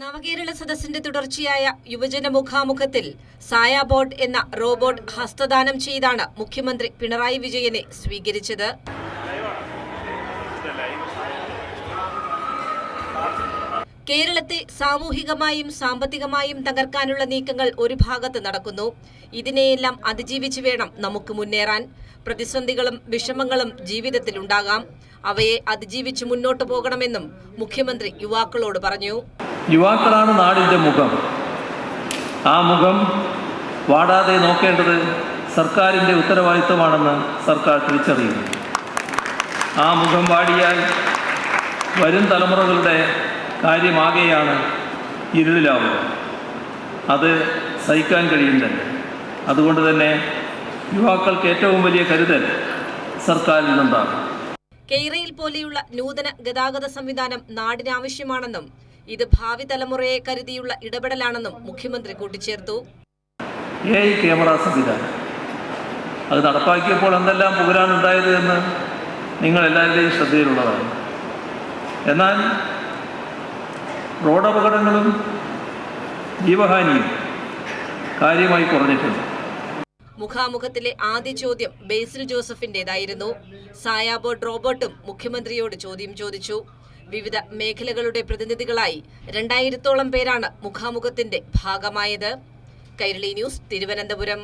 നവകേരള സദസ്സിന്റെ തുടർച്ചയായ യുവജന മുഖാമുഖത്തിൽ സായാബോട്ട് എന്ന റോബോട്ട് ഹസ്തദാനം ചെയ്താണ് മുഖ്യമന്ത്രി പിണറായി വിജയനെ സ്വീകരിച്ചത്. കേരളത്തെ സാമൂഹികമായും സാമ്പത്തികമായും തകർക്കാനുള്ള നീക്കങ്ങൾ ഒരു ഭാഗത്ത് നടക്കുന്നു. ഇതിനെയെല്ലാം അതിജീവിച്ച് വേണം നമുക്ക് മുന്നേറാൻ. പ്രതിസന്ധികളും വിഷമങ്ങളും ജീവിതത്തിലുണ്ടാകാം. അവയെ അതിജീവിച്ച് മുന്നോട്ടു പോകണമെന്നും മുഖ്യമന്ത്രി യുവാക്കളോട് പറഞ്ഞു. യുവാക്കളാണ് നാടിൻ്റെ മുഖം. ആ മുഖം വാടാതെ നോക്കേണ്ടത് സർക്കാരിൻ്റെ ഉത്തരവാദിത്വമാണെന്ന് സർക്കാർ തിരിച്ചറിയുന്നു. ആ മുഖം വാടിയാൽ വരും തലമുറകളുടെ കാര്യമാകെയാണ് ഇരുളിലാവുക. അത് സഹിക്കാൻ കഴിയുന്നില്ല. അതുകൊണ്ട് തന്നെ യുവാക്കൾക്ക് ഏറ്റവും വലിയ കരുതൽ സർക്കാരിൽ നിന്നുണ്ടാകും. കെയ്റയിൽ പോലെയുള്ള നൂതന ഗതാഗത സംവിധാനം നാടിനാവശ്യമാണെന്നും ഇത് ഭാവി തലമുറയെ കരുതിയുള്ള ഇടപെടലാണെന്നും മുഖ്യമന്ത്രി കൂട്ടിച്ചേർത്തു. AI ക്യാമറ സംവിധാനം അത് നടപ്പാക്കിയപ്പോൾ എന്തെല്ലാം പുകരാനുണ്ടായത് എന്ന് നിങ്ങൾ എല്ലാവരുടെയും ശ്രദ്ധയിലുള്ളതാണ്. എന്നാൽ റോഡ് അപകടങ്ങളും ജീവഹാനിയും കാര്യമായി കുറഞ്ഞിട്ടുണ്ട്. മുഖാമുഖത്തിലെ ആദ്യ ചോദ്യം ബേസിൽ ജോസഫിന്റേതായിരുന്നു. സായാബോട്ട് റോബോട്ടും മുഖ്യമന്ത്രിയോട് ചോദ്യം ചോദിച്ചു. വിവിധ മേഖലകളുടെ പ്രതിനിധികളായി 2000-ഓളം പേരാണ് മുഖാമുഖത്തിന്റെ ഭാഗമായത്. കൈരളി ന്യൂസ്, തിരുവനന്തപുരം.